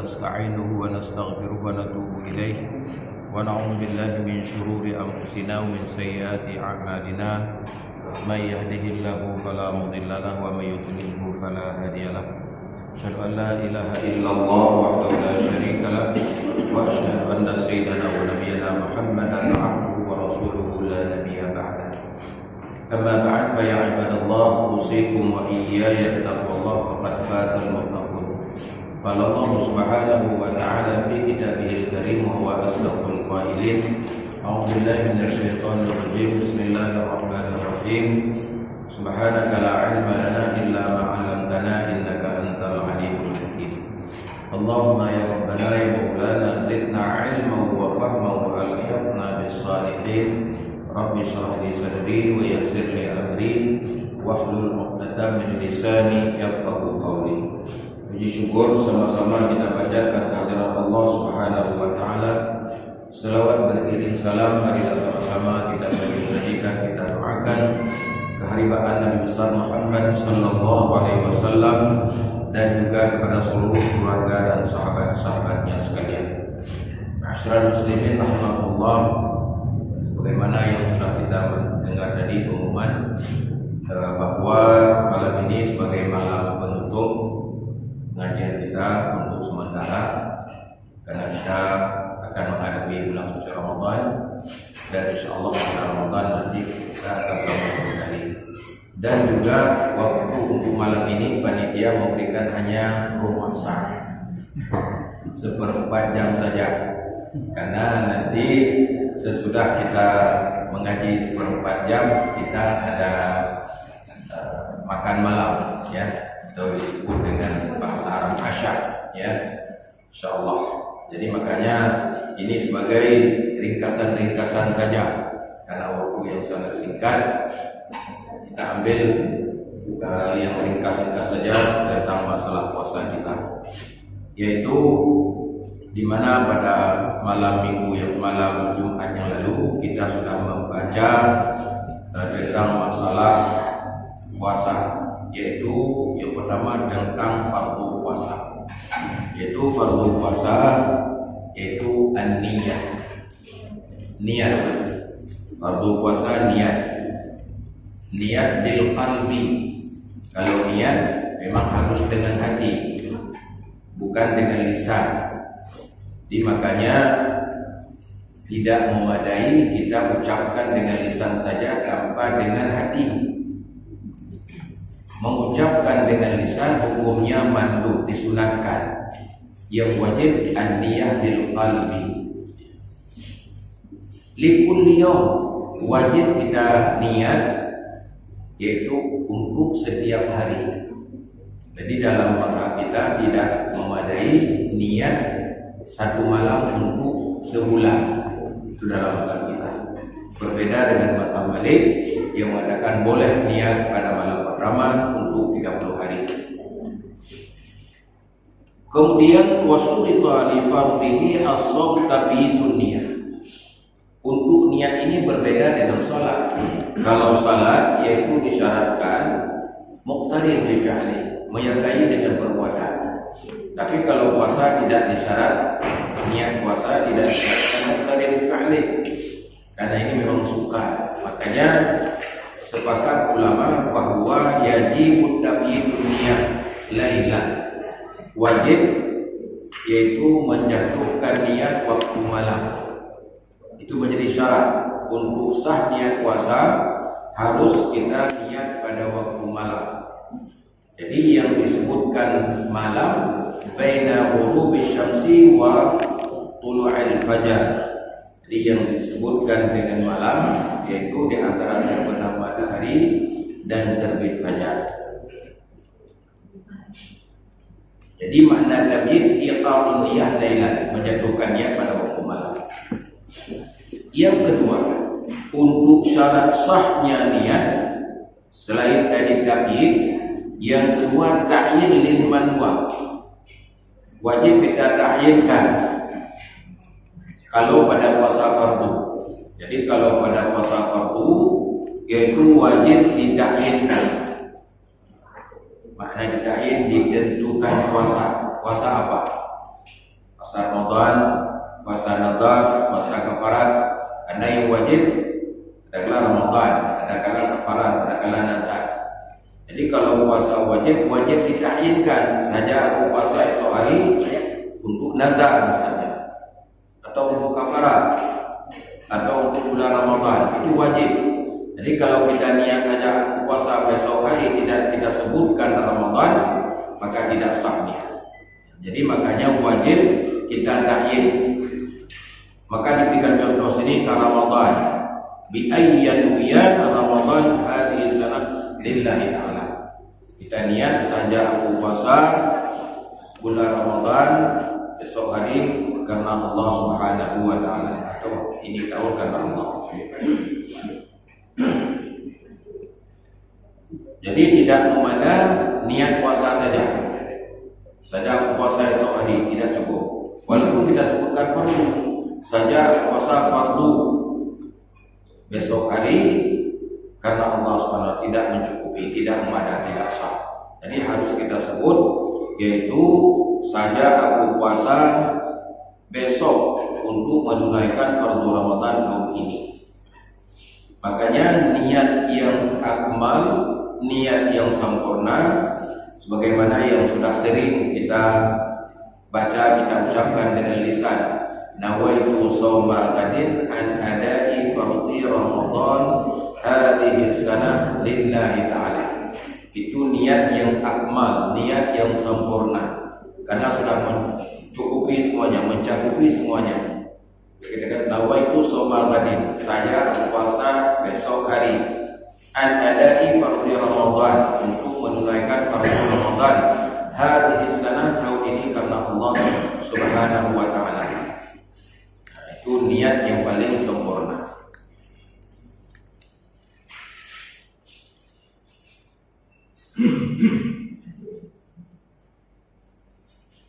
نستعينه ونستغفره ونتوب إليه ونعوذ بالله من شرور أنفسنا ومن سيئات أعمالنا من يهده الله فلا مضل له ومن يضلله فلا هادي له أشهد أن لا إله إلا الله وحده لا شريك له وأشهد أن سيدنا ونبينا محمدا عبده ورسوله لا نبي بعده أما بعد فيا عباد الله أوصيكم وإياي بتقوى الله فقد فاز المتقون قال الله سبحانه وتعالى في كتابه الكريم وهو أصدق القائلين أعوذ بالله من الشيطان الرجيم بسم الله الرحمن الرحيم سبحانك لا علم لنا إلا ما علمتنا إنك أنت العليم الحكيم اللهم يا ربنا يا مولانا زدنا علما وفهما وألحقنا بالصالحين رب اشرح لي صدري ويسر لي أمري واحلل عقدة من لساني يفقهوا قولي. Puji syukur sama-sama kita bacakan kehadirat Allah Subhanahu wa taala. Selawat beriring salam marilah sama-sama kita sajikan, kita doakan keharibaan Nabi besar Muhammad sallallahu alaihi wasallam dan juga kepada seluruh keluarga dan sahabat-sahabatnya sekalian. Ma'asyiral muslimin rahimakumullah, sebagaimana yang sudah kita mendengar tadi pengumuman bahwa malam ini sebagai malam penutup pengajian kita untuk sementara, karena kita akan menghadapi bulan suci Ramadan dan insyaallah setelah Ramadan nanti kita akan sambung kembali. Dan juga waktu untuk malam ini panitia memberikan hanya rukhsah seperempat jam saja, karena nanti sesudah kita mengaji seperempat jam kita ada makan malam, ya, atau disebut dengan bahasa Arab asya, ya, insyaallah. Jadi makanya ini sebagai ringkasan-ringkasan saja, karena waktu yang sangat singkat kita ambil yang ringkas-ringkas saja tentang masalah puasa kita, yaitu di mana pada malam Jumat yang lalu kita sudah membaca tentang masalah puasa, yaitu yang pertama tentang fardu puasa, yaitu fardu puasa yaitu an-niyah, niat. Fardu puasa niat bil qalbi. Kalau niat memang harus dengan hati, bukan dengan lisan. Jadi makanya tidak memadai kita ucapkan dengan lisan saja tanpa dengan hati. Mengucapkan dengan lisan hukumnya mandub, disunatkan. Yang wajib an-niyah bil qalbi. Likulli yawm, wajib kita niat, yaitu untuk setiap hari. Jadi dalam mazhab kita tidak memadai niat satu malam untuk sebulan. Itu dalam mazhab kita. Berbeda dengan mazhab Malik yang mengatakan boleh niat pada malam pertama untuk 30 hari. Kemudian wasulita li fardhihi as-shaum tabitun niyat. Untuk niat ini berbeda dengan salat. Kalau salat yaitu disyaratkan muqtadi bi fi'li, menyertai dengan perbuatan. Tapi kalau puasa tidak disyarat, niat puasa tidak disyaratkan muqtadi bi fi'li, karena ini memang suka. Makanya sepakat ulama bahwa yajibut tabyitun niyat lailan, wajib yaitu menjatuhkan niat waktu malam. Itu menjadi syarat untuk sah niat puasa, harus kita niat pada waktu malam. Jadi yang disebutkan malam baina ghurubish syamsi wa tulu'il fajar. Jadi yang disebutkan dengan malam yaitu di antara terbenam matahari dan terbit fajar. Jadi makna tabyid iqamun niyah lailan, menjatuhkan niat pada waktu malam. Yang kedua, untuk syarat sahnya niat selain tadi tabyid, yang kedua ta'yin lil manwa. Wajib kita ta'yinkan kalau pada puasa fardu. Jadi kalau pada puasa fardu yaitu wajib ditakyinkan. Makna ditakyin ditentukan puasa. Puasa apa? saja aku puasa esok hari untuk nazar misalnya, atau untuk kafarat, atau untuk bulan Ramadan, itu wajib. Jadi kalau kita niat saja aku puasa besok hari tidak kita sebutkan Ramadan, maka tidak sah niat. Jadi makanya wajib kita ta'yin. Maka diberikan contoh sini ke Ramadan. Bi ayyan Ramadan hadhihi sanah lillahi ta'ala. Kita niat saja aku puasa bulan Ramadan esok hari karena Allah Subhanahu wa taala, atau ini tahun karena Allah. Jadi tidak memandang niat puasa saja aku puasa esok hari tidak cukup. Walaupun kita sebutkan fardu, saja puasa fardu besok hari karena Allah SWT tidak mencukupi, tidak memadai, tidak sah. Jadi harus kita sebut, yaitu saja aku puasa besok untuk menunaikan fardu Ramadan tahun ini. Makanya niat yang akmal, niat yang sempurna, sebagaimana yang sudah sering kita baca, kita ucapkan dengan lisan, nawaitu shauma ghadin an ada'i fardhi Ramadan hadhihi sanah lillahi ta'ala. Itu niat yang akmal, niat yang sempurna, karena sudah mencukupi semuanya, mencakupi semuanya. Kita kata nawaitu shauma ghadin, saya puasa besok hari, an ada'i fardhi Ramadan, untuk menunaikan fardu Ramadan hadhihi sanah tahun ini karena Allah Subhanahu wa taala. Itu niat yang paling sempurna.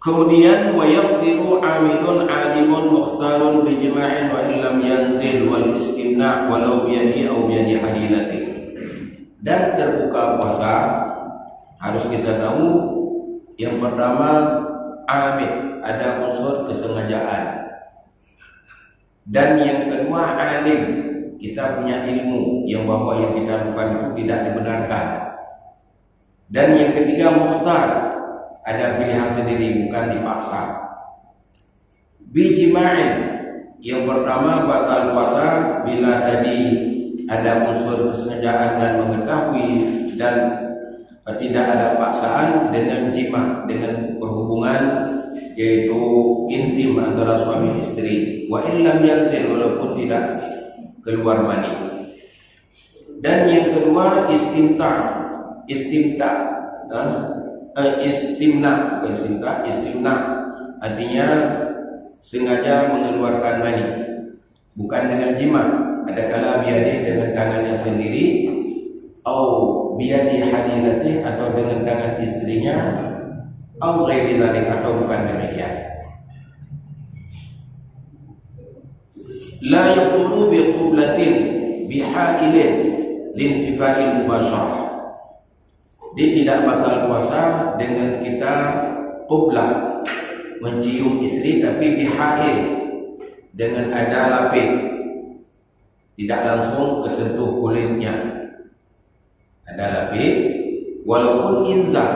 Kemudian wa yafdiru amilun alimun mukhtarun bijma'in wa illam yanzil wal istimna' walau biyadi au biyadi halilati. Dan terbuka puasa harus kita tahu, yang pertama amil, ada unsur kesengajaan. Dan yang kedua alim, kita punya ilmu yang bahwa yang kita lakukan itu tidak dibenarkan. Dan yang ketiga mukhtar, ada pilihan sendiri, bukan dipaksa. Bijma'in, yang pertama batal puasa bila tadi ada unsur kesengajaan dan mengetahui dan tidak ada paksaan dengan jima, dengan berhubungan yaitu intim antara suami istri. Wa illam yanzil, walaupun tidak keluar mani. Dan yang kedua istimna, artinya sengaja mengeluarkan mani, bukan dengan jima. Adakala biadih dengan tangannya sendiri, atau biadi hadiratih, atau dengan tangan istrinya, atau ghairi dzalik, atau bukan demikian. La yaqulu bi qublatin bihailin lintifa'il mubasyarah. Dia tidak batal puasa dengan kita qublah, mencium istri, tapi bihail, dengan ada lapik, tidak langsung kesentuh kulitnya, ada lapik, walaupun inzal,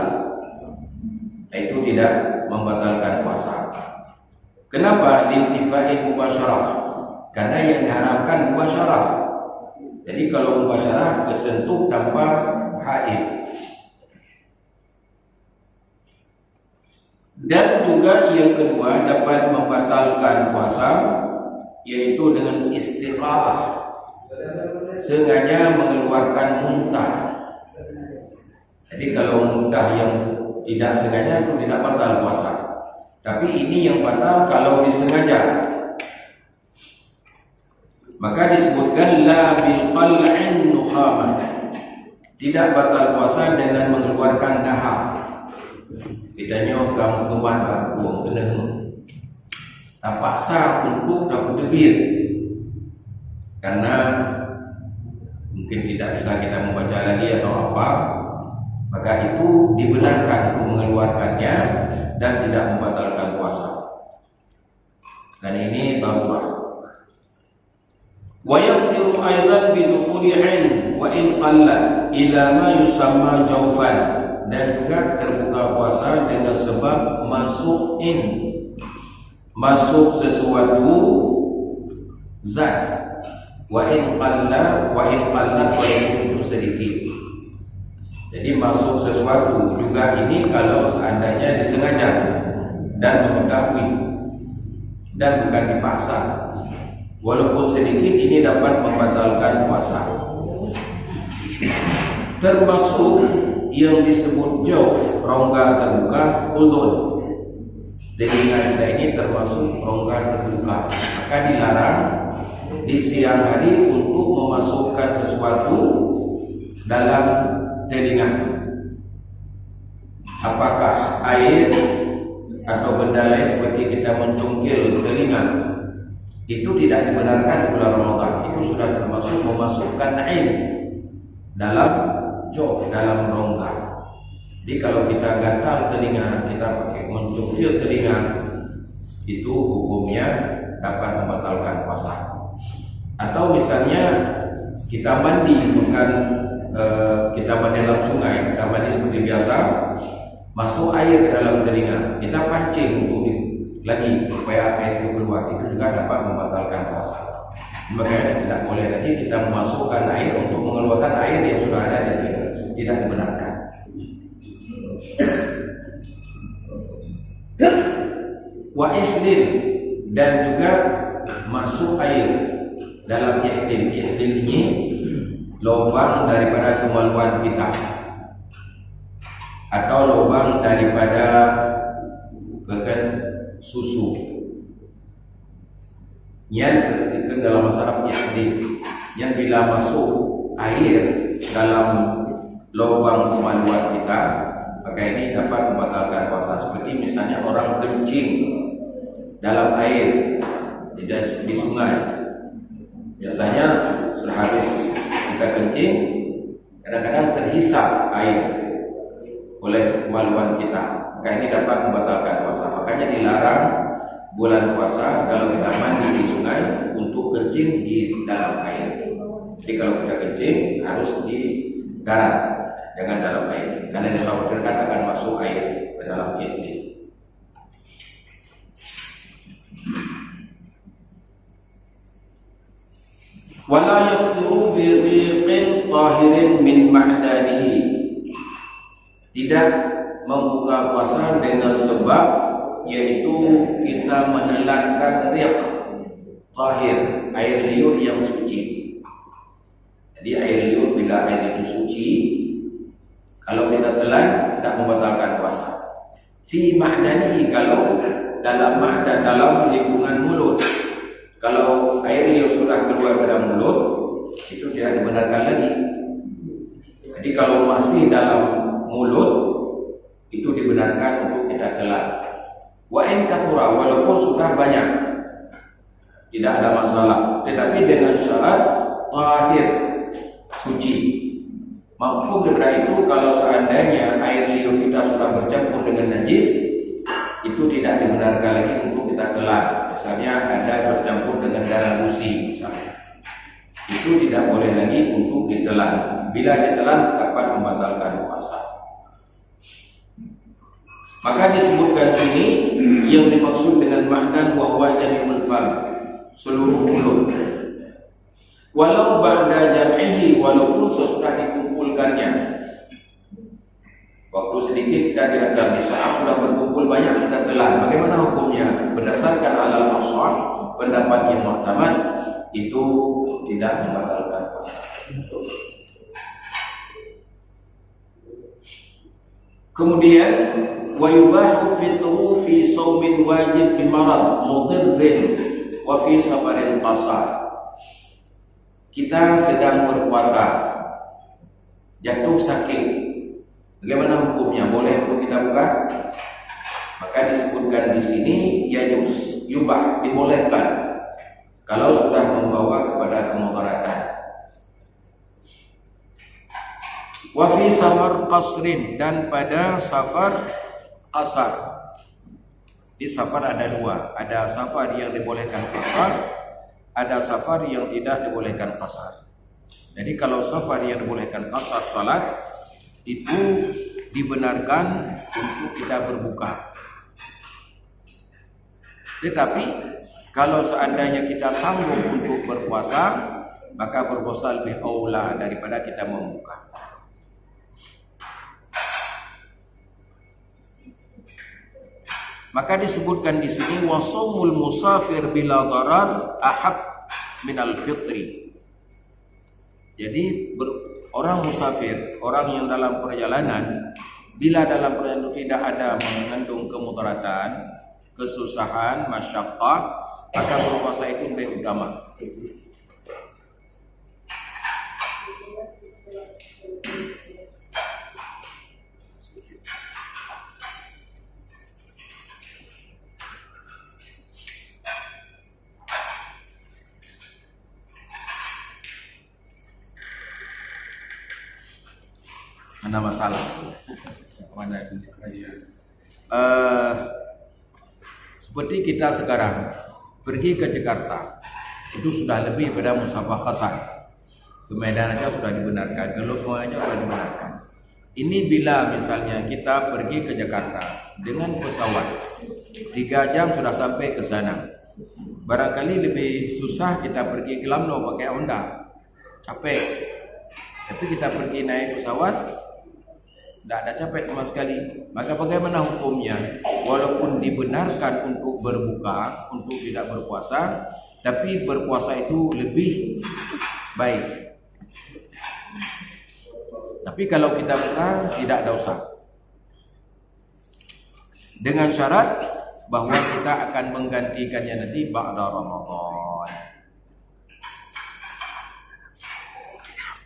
itu tidak membatalkan puasa. Kenapa? Lintifa'il mubasyarah, karena yang diharapkan mubasyarah. Jadi kalau mubasyarah kesentuh tanpa haid. Dan juga yang kedua dapat membatalkan puasa, yaitu dengan istiqaah, sengaja mengeluarkan muntah. Jadi kalau muntah yang tidak sengaja itu tidak batal puasa. Tapi ini yang batal kalau disengaja. Maka disebutkan la bil qal'in nukhamah, tidak batal puasa dengan mengeluarkan dahak. Kitanya kamu kemat buang kena, tak paksa untuk tak berdebir, karena mungkin tidak bisa kita membaca lagi atau apa, maka itu dibenarkan untuk mengeluarkannya dan tidak membatalkan puasa. Dan ini darurah. Wa yaftiru aidan bi dukhuli 'ain wa in qalla ila ma yusamma jawfan dan juga terbuka puasa dengan sebab masuk sesuatu zat, wa in qallat walaupun itu sedikit. Jadi masuk sesuatu juga ini kalau seandainya disengaja dan mengetahui dan bukan dipaksa, walaupun sedikit ini dapat membatalkan puasa. Termasuk yang disebut jawf, rongga terbuka, udhun. Telinga kita ini termasuk rongga terbuka, maka dilarang di siang hari untuk memasukkan sesuatu dalam telinga. Apakah air atau benda lain seperti kita mencungkil telinga, itu tidak dibenarkan di bulan Ramadan. Itu sudah termasuk memasukkan air dalam jawf, dalam rongga. Jadi kalau kita gatal telinga, kita pakai mencungkil telinga, itu hukumnya dapat membatalkan puasa. Atau misalnya kita mandi, bukan kita mandi dalam sungai, kita mandi seperti biasa, masuk air ke dalam telinga, kita pancing untuk lagi supaya air itu keluar, itu juga dapat membatalkan puasa. Makanya tidak boleh lagi kita memasukkan air untuk mengeluarkan air yang sudah ada di telinga, tidak dibenarkan. Wa ihdil, dan juga masuk air dalam ihdil. Ihdil ini lubang daripada kemaluan kita atau lubang daripada susu yang ke dalam masalah ihdil, yang bila masuk air dalam lubang kemaluan kita, maka ini dapat membatalkan puasa. Seperti misalnya orang kencing dalam air di sungai. Biasanya setelah habis kita kencing, kadang-kadang terhisap air oleh kemaluan kita, maka ini dapat membatalkan puasa. Makanya dilarang bulan puasa kalau kita mandi di sungai untuk kencing di dalam air. Jadi kalau kita kencing harus di darat, jangan dalam air, karena dikhawatirkan akan masuk air ke dalam ihdil. Wala yaftiru bi riqin tahirin min ma'danihi, tidak membuka puasa dengan sebab yaitu kita menelankan riq tahir, air liur yang suci. Jadi air liur, bila air itu suci, kalau kita telan tidak membatalkan puasa. Fi ma'danihi, kalau dalam ma'dan, dalam lingkungan mulut. Kalau air liur sudah keluar dari mulut, itu tidak dibenarkan lagi. Jadi kalau masih dalam mulut, itu dibenarkan untuk kita telan. Wa in kathura, walaupun sudah banyak, tidak ada masalah, tetapi dengan syarat tahir, suci. Mampu daripada itu, kalau seandainya air liur kita sudah bercampur dengan najis, itu tidak dibenarkan lagi untuk kita telan. Misalnya ada bercampur dengan darah busi misalnya, itu tidak boleh lagi untuk ditelan. Bila ditelan dapat membatalkan puasa. Maka disebutkan sini yang dimaksud dengan ma'dan wahwa jami'ul fam, seluruh mulut. Walau ba'da jam'ihi, walaupun sesudah dikumpulkannya. Waktu sedikit kita tidak telan, di saat sudah berkumpul banyak kita telan. Bagaimana hukumnya? Berdasarkan alal ashar, pendapat yang muhtamad, itu tidak membatalkan puasa. Kemudian wa yubahu fitru fi shaumin wajib bi marad mudirrin wa fi safarin qasar. Kita sedang berpuasa, jatuh sakit, bagaimana hukumnya? Boleh untuk kita buka? Maka disebutkan di sini yajuz, yubah, dibolehkan kalau sudah membawa kepada kemudaratan. Wa fi safar qasrin, dan pada safar qasar. Di safar ada dua, ada safar yang dibolehkan qasar, ada safar yang tidak dibolehkan qasar. Jadi kalau safar yang dibolehkan qasar salat, itu dibenarkan untuk kita berbuka. Tetapi kalau seandainya kita sanggup untuk berpuasa, maka berpuasa lebih aula daripada kita membuka. Maka disebutkan di sini wasumul musafir bila darar ahab minal fitri. Jadi orang musafir, orang yang dalam perjalanan, bila dalam perjalanan tidak ada mengandung kemudaratan, kesusahan, masyaqqah, maka berpuasa itu lebih utama. Ada masalah. Mana seperti kita sekarang pergi ke Jakarta, itu sudah lebih pada musafah qasar. Ke Medan aja sudah dibenarkan, ke Luxembourg aja sudah dibenarkan. Ini bila misalnya kita pergi ke Jakarta dengan pesawat 3 jam sudah sampai ke sana. Barangkali lebih susah kita pergi ke Lamno pakai Honda, capek. Tapi kita pergi naik pesawat, tidak ada capek sama sekali. Maka bagaimana hukumnya? Walaupun dibenarkan untuk berbuka, untuk tidak berpuasa, tapi berpuasa itu lebih baik. Tapi kalau kita buka, tidak ada dosa. Dengan syarat bahwa kita akan menggantikannya nanti ba'da Ramadan.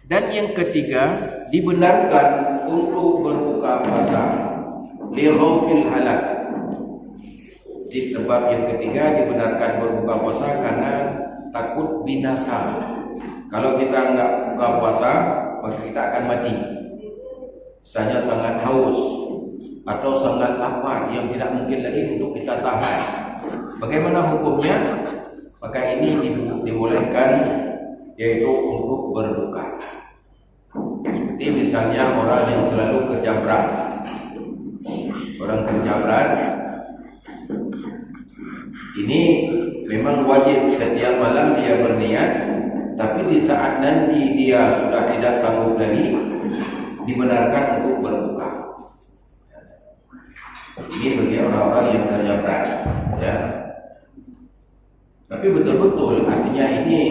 Dan yang ketiga, dibenarkan untuk berbuka puasa li khaufil halak. Sebab yang ketiga dibenarkan berbuka puasa karena takut binasa. Kalau kita enggak buka puasa, maka kita akan mati. Misalnya sangat haus atau sangat lapar yang tidak mungkin lagi untuk kita tahan. Bagaimana hukumnya? Maka ini dibolehkan, yaitu untuk berbuka. Seperti misalnya orang yang selalu kerja berat. Orang kerja berat ini memang wajib setiap malam dia berniat, tapi di saat nanti dia sudah tidak sanggup lagi, dibenarkan untuk berbuka. Ini bagi orang-orang yang kerja berat, ya. Tapi betul-betul artinya ini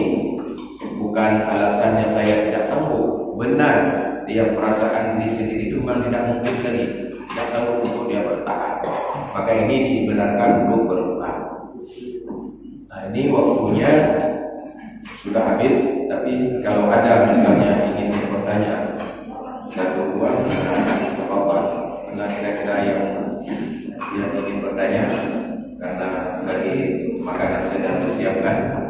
bukan alasannya saya tidak sanggup. Benar, dia perasaan diri sendiri itu memang tidak mungkin lagi, tidak sanggup untuk dia bertahan. Maka ini dibenarkan untuk berbuka. Nah, ini waktunya sudah habis. Tapi kalau ada misalnya ingin bertanya satu dua, apa-apa, karena kira-kira yang ingin bertanya, karena lagi makanan sedang disiapkan.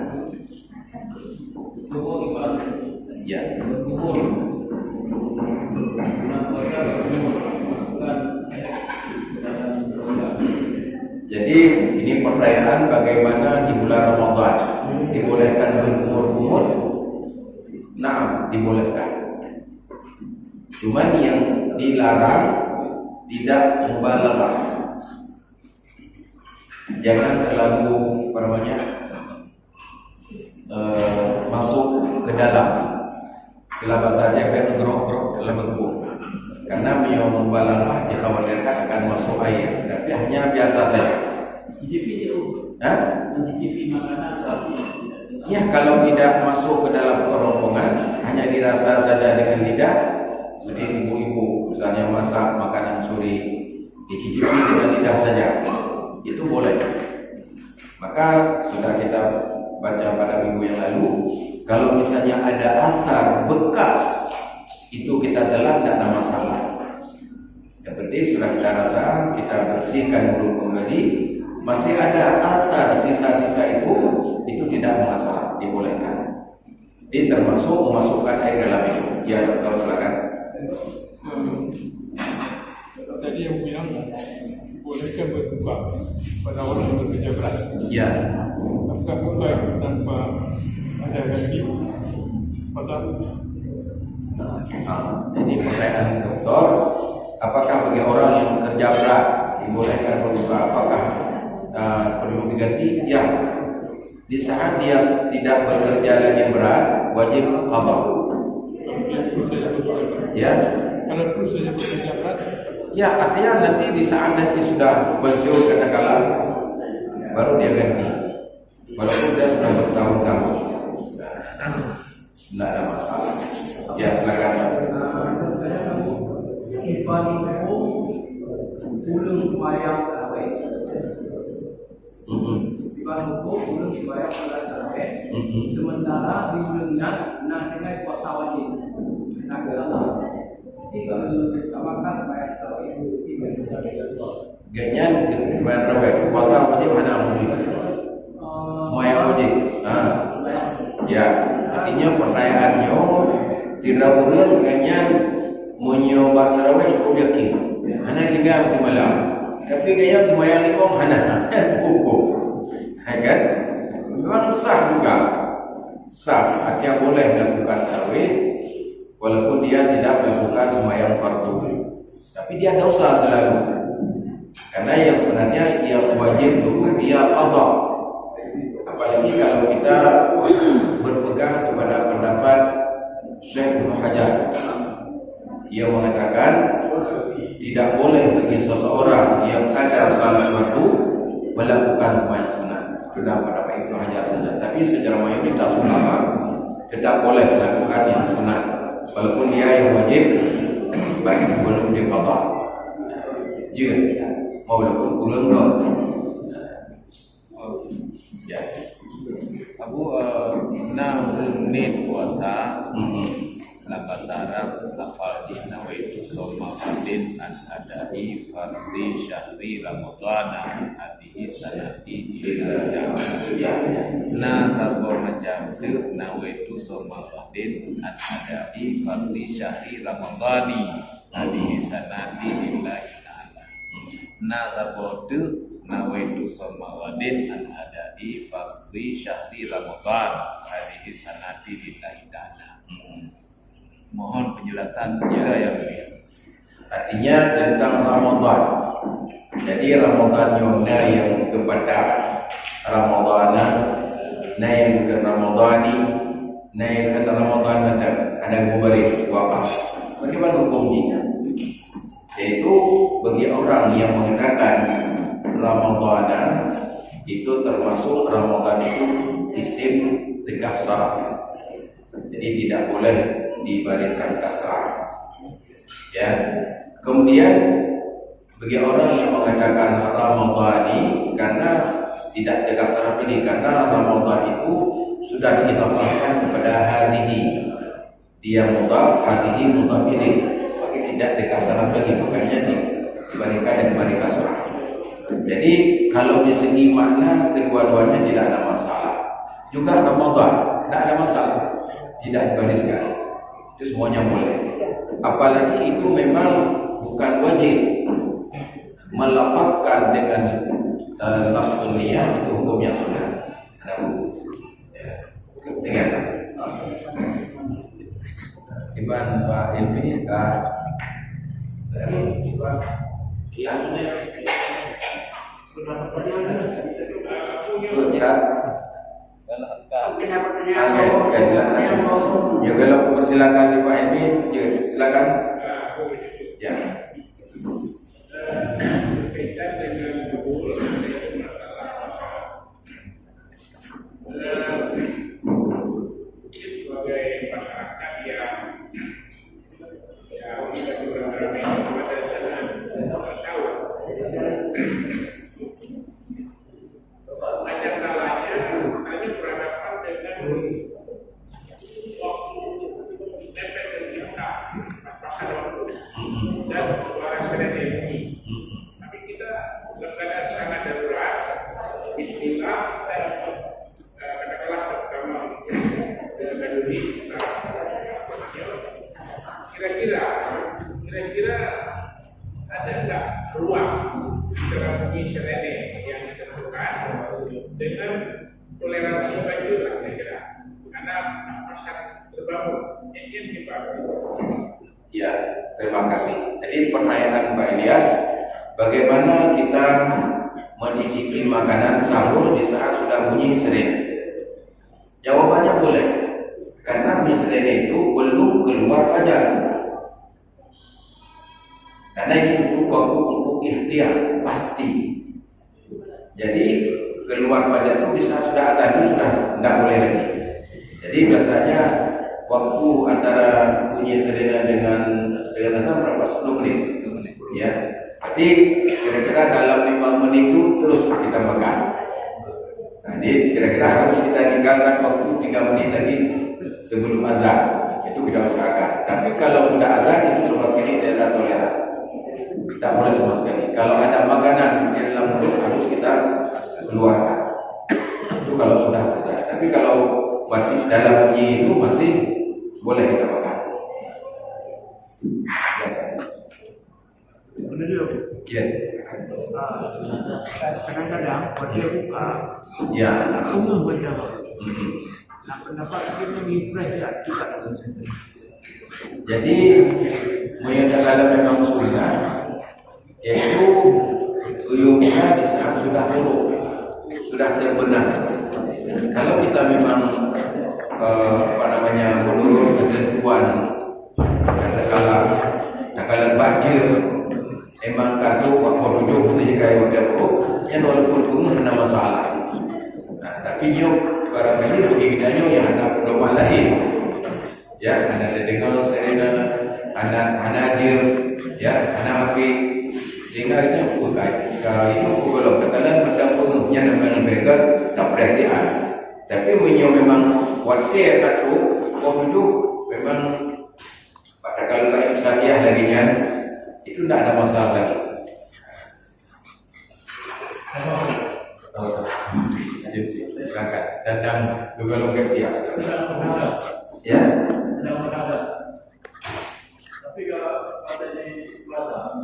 Ya. Jadi ini pertanyaan bagaimana di bulan Ramadan dibolehkan berkumur-kumur? Nah, dibolehkan. Cuman yang dilarang tidak mubalaghah. Jangan terlalu masuk ke dalam. Istilah bahasa Jawa gerok-gerok dalam berkumur. Karena mubalaghah dikhawatirkan akan masuk air, tapi hanya biasa saja. Mencicipi itu, mencicipi makanan tapi ya, kalau tidak masuk ke dalam kerongkongan, hanya dirasa saja dengan lidah. Seperti ibu-ibu misalnya masak makanan suri, dicicipi dengan lidah saja, itu boleh. Maka sudah kita baca pada minggu yang lalu, kalau misalnya ada athar bekas, itu kita telan, tidak ada masalah. Yang penting sudah kita rasa, kita bersihkan mulut kembali, masih ada athar sisa-sisa itu tidak masalah, dibolehkan. Ini termasuk memasukkan air dalam itu. Ya, dokter silakan. tadi yang bilang bolehkan berbuka pada orang yang bekerja berat. Ya. Apakah buka itu tanpa ada lagi pada Jadi pertanyaan dokter, apakah bagi orang yang kerja berat dibolehkan berbuka? Apakah perlu diganti? Ya. Di saat dia tidak bekerja lagi berat, wajib qada. Ya. Kalau terus saja bekerja berat, ya artinya nanti di saat nanti sudah pensiun katakanlah baru dia ganti. Walaupun dia sudah bertahun-tahun, tidak ada masalah. Ya silakan. Iban ulung sembahyang tarawih. Iban hukum ulung sembahyang tarawih. Sementara di bulannya nak dengan puasa wajib. Nak Allah. Jadi apakah sembahyang tarawih? Ganyan sembahyang tarawih puasa wajib mana muslim? Sembahyang wajib. Ya, artinya pertanyaannya tidak boleh ganyan menyoba tarawih cukup yakin. Hana tinggal di malam. Tapi ganyan sembahyang lima hana hukum. Kan? Memang sah juga. Sah, artinya boleh melakukan tarawih walaupun dia tidak melakukan sembahyang fardu. Tapi dia dosa selalu. Karena yang sebenarnya yang wajib dulu dia qada. Apalagi kalau kita berpegang kepada pendapat Syekh Ibnu Hajar. Ia mengatakan tidak boleh bagi seseorang yang ada salat fardu melakukan sembahyang sunat. Sudah pendapat Ibnu Hajar saja. Tapi secara mayoritas ulama tidak boleh melakukan yang sunat. Walaupun dia yang wajib baik sebelum dia qada. Jika walaupun kurang ya. Abu menit puasa lapas Arab lafal di nawaitu soma fardin an adai fardi syahri ramadana hadihi sanati ila na sarbo macam tu nawaitu soma fardin an adai fardi syahri ramadani hadihi sanati ila na sarbo tu nawaitu soma wadin an adai fardhi syahri Ramadan hadhihi sanati lillahi ta'ala. Mohon penjelasannya yang lebih. Artinya tentang Ramadan. Jadi Ramadan yang kepada Ramadana, na yang ke Ramadani, na yang ke Ramadan ada mubarik waqaf. Bagaimana hukumnya? Yaitu bagi orang yang mengatakan Ramadana itu termasuk Ramadan itu isim tegak saraf. Jadi tidak boleh dibariskan kasrah. Ya. Kemudian bagi orang yang mengatakan Ramadhani karena tidak tegak saraf lagi karena Ramadan itu sudah diidhafahkan kepada hadihi. Dia mudhaf, hadihi mudhaf ilaih. Maka tidak tegak saraf lagi makanya diberikan dan diberi kasrah. Jadi kalau di segi makna kedua-duanya tidak ada masalah. Juga Ramadan tidak ada masalah, tidak dibariskan. Itu semuanya boleh. Apalagi itu memang bukan wajib melafazkan dengan lafzul niyah, itu hukumnya sunnah. Ada hukum. Dengar. Iban Pak Ilmi ya. Ya kalau persilakan Pak Ilmi, ya silakan. Ya. berkaitan dengan kubur masalah mungkin sebagai masyarakat yang sudah beragama pada zaman tasawuf ada kalanya hanya berhadapan dengan waktu mepet dan kita pas-pasan waktu dan suara serena ini. Tapi kita dalam keadaan sangat darurat, bismillah dan katakanlah pertama dengan diri kita. Kira-kira ada nggak ruang strategi serena yang ditentukan dengan toleransi baju lah kira-kira karena pas-pasan terbangun yang dibangun. Ya, Terima kasih. Jadi pertanyaan Pak Ilyas, bagaimana kita mencicipi makanan sahur di saat sudah bunyi sirene? Jawabannya boleh, karena bunyi sirene itu belum keluar fajar. Karena ini waktu untuk ikhtiar pasti. Jadi keluar fajar itu bisa sudah ada itu sudah tidak boleh lagi. Jadi biasanya waktu antara bunyi sirene dengan berapa 10 menit, ya. Berarti kira-kira dalam 5 menit itu terus kita makan. Jadi kira-kira harus kita tinggalkan waktu 3 menit lagi sebelum azan. Itu kita usahakan. Tapi kalau sudah azan itu sama sekali tidak toleran. Tidak boleh sama sekali. Kalau ada makanan di dalam mulut harus kita keluarkan. Itu kalau sudah azan. Tapi kalau masih dalam bunyi itu masih boleh kita makan. Ya. Kadang-kadang dia buka, Ya. aku berjawab. Nah, pendapat akhirnya mengifrah juga. Jadi menyatakan memang sunnah, yaitu uyuknya di saat sudah huruf, sudah terbenam. Kalau kita memang menurut ketentuan katakanlah banjir, emang kasut waktu rujuk itu jika yang dia yang walaupun pun kena masalah. Nah, tapi yo barangkali begini yang ada doa lain, ya ada dengar serena, ada hanajir, ya ada api, sehingga itu bukan itu kalau katakan berdampung yang namanya begal tak perhatian. Tapi memang waktu kasut waktu itu memang pada kalau kayak syariah lagi nya itu tidak ada masalah lagi. Silakan datang juga lokasi ya. Ya. Tapi kalau ada di puasa,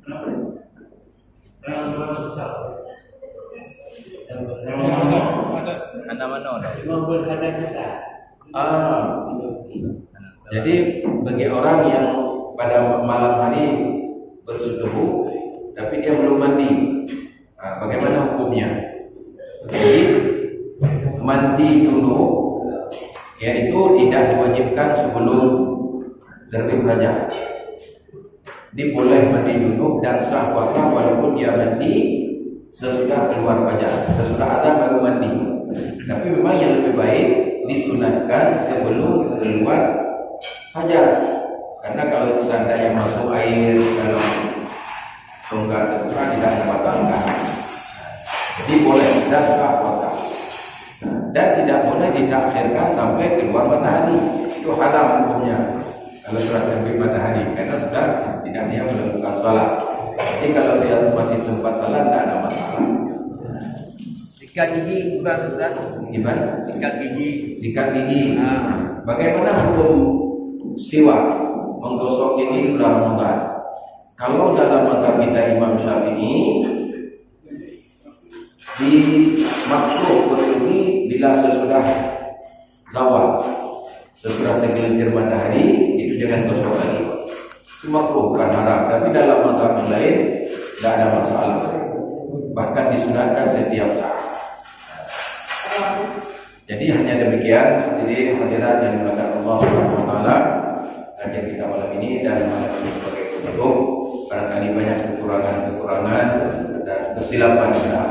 kenapa? Karena besar. Anda mana? Jadi bagi orang yang pada malam hari bersubuh tapi dia belum mandi, bagaimana hukumnya? Jadi mandi junub yaitu tidak diwajibkan sebelum terbit fajar. Dia boleh mandi junub dan sah puasa walaupun dia mandi sesudah keluar fajar, sesudah azan baru mandi. Tapi memang yang lebih baik disunatkan sebelum keluar fajar. Karena kalau seandainya masuk air dalam tonggak terbuka tidak dapat angkat. Jadi boleh tidak sah puasa. Dan tidak boleh ditakhirkan sampai keluar matahari. Itu haram hukumnya. Kalau sudah terbit matahari, karena sudah tidak dia melakukan salat. Jadi kalau dia masih sempat salat tidak ada masalah. Sikat gigi gimana Ustaz? Gimana? Sikat gigi. Sikat gigi. Bagaimana hukum siwak menggosok gigi bulan Ramadan? Kalau dalam mazhab kita Imam Syafi'i di makruh bersuci bila sesudah zawal, sesudah tergelincir matahari itu jangan gosok lagi. Itu makruh bukan haram. Tapi dalam mazhab yang lain tidak ada masalah. Bahkan disunatkan setiap saat. Jadi hanya demikian hadirin hadirat yang dimuliakan Allah Subhanahu wa taala, kajian kita malam ini dan malam ini sebagai penutup. Barangkali banyak kekurangan dan kesilapan kita